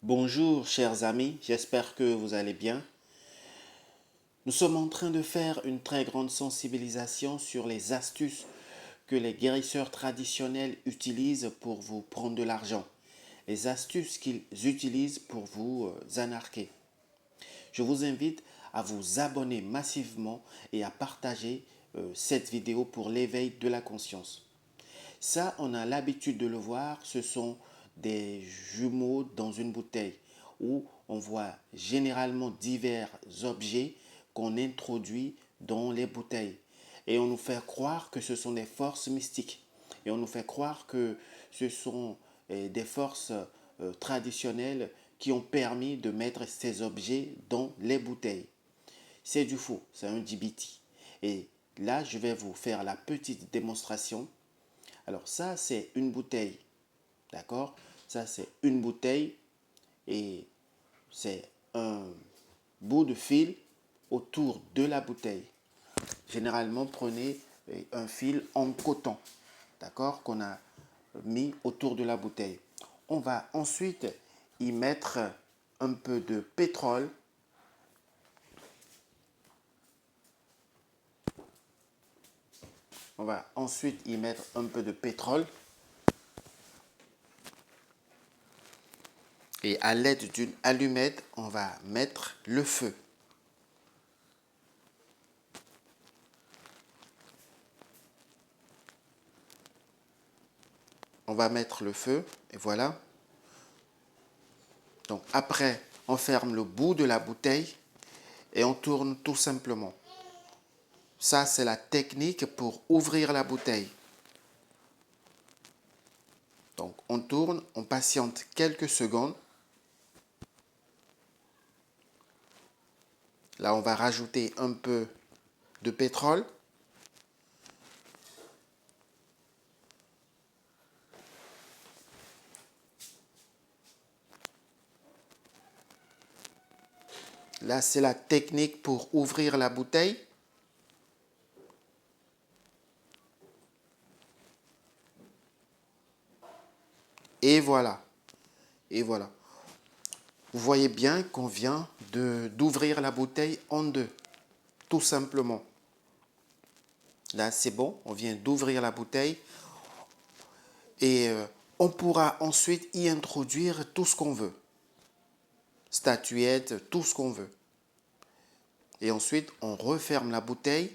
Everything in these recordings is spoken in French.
Bonjour chers amis, j'espère que vous allez bien. Nous sommes en train de faire une très grande sensibilisation sur les astuces que les guérisseurs traditionnels utilisent pour vous prendre de l'argent. Les astuces qu'ils utilisent pour vous anarquer. Je vous invite à vous abonner massivement et à partager cette vidéo pour l'éveil de la conscience. Ça, on a l'habitude de le voir, ce sont des jumeaux dans une bouteille où on voit généralement divers objets qu'on introduit dans les bouteilles. Et on nous fait croire que ce sont des forces mystiques. Et on nous fait croire que ce sont des forces traditionnelles qui ont permis de mettre ces objets dans les bouteilles. C'est du faux, c'est un dibiti. Et là, je vais vous faire la petite démonstration. Alors ça, c'est une bouteille. D'accord? Ça, c'est une bouteille et c'est un bout de fil autour de la bouteille. Généralement, prenez un fil en coton, d'accord, qu'on a mis autour de la bouteille. On va ensuite y mettre un peu de pétrole. On va ensuite y mettre un peu de pétrole. Et à l'aide d'une allumette, on va mettre le feu. On va mettre le feu et voilà. Donc après, on ferme le bout de la bouteille et on tourne tout simplement. Ça, c'est la technique pour ouvrir la bouteille. Donc on tourne, on patiente quelques secondes. Là, on va rajouter un peu de pétrole. Là, c'est la technique pour ouvrir la bouteille. Et voilà. Et voilà. Vous voyez bien qu'on vient d'ouvrir la bouteille en deux. Tout simplement. Là, c'est bon. On vient d'ouvrir la bouteille. Et on pourra ensuite y introduire tout ce qu'on veut. Statuettes, tout ce qu'on veut. Et ensuite, on referme la bouteille.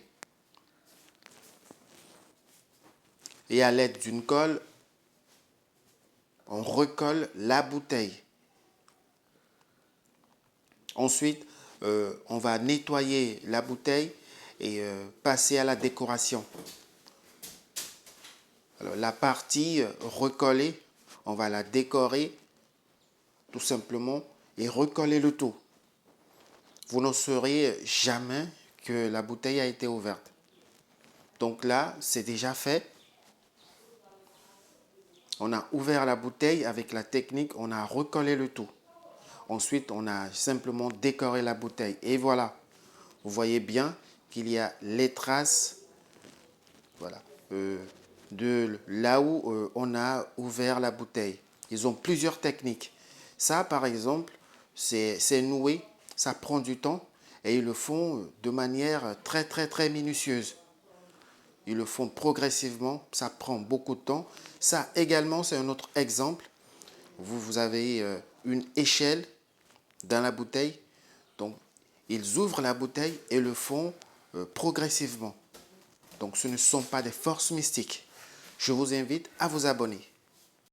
Et à l'aide d'une colle, on recolle la bouteille. Ensuite, on va nettoyer la bouteille et passer à la décoration. Alors, la partie recollée, on va la décorer tout simplement et recoller le tout. Vous ne saurez jamais que la bouteille a été ouverte. Donc là, c'est déjà fait. On a ouvert la bouteille avec la technique, on a recollé le tout. Ensuite, on a simplement décoré la bouteille. Et voilà, vous voyez bien qu'il y a les traces, voilà, de là où on a ouvert la bouteille. Ils ont plusieurs techniques. Ça, par exemple, c'est noué, ça prend du temps et ils le font de manière très minutieuse. Ils le font progressivement, ça prend beaucoup de temps. Ça également, c'est un autre exemple. Vous avez une échelle dans la bouteille. Donc, ils ouvrent la bouteille et le font progressivement. Donc, ce ne sont pas des forces mystiques. Je vous invite à vous abonner.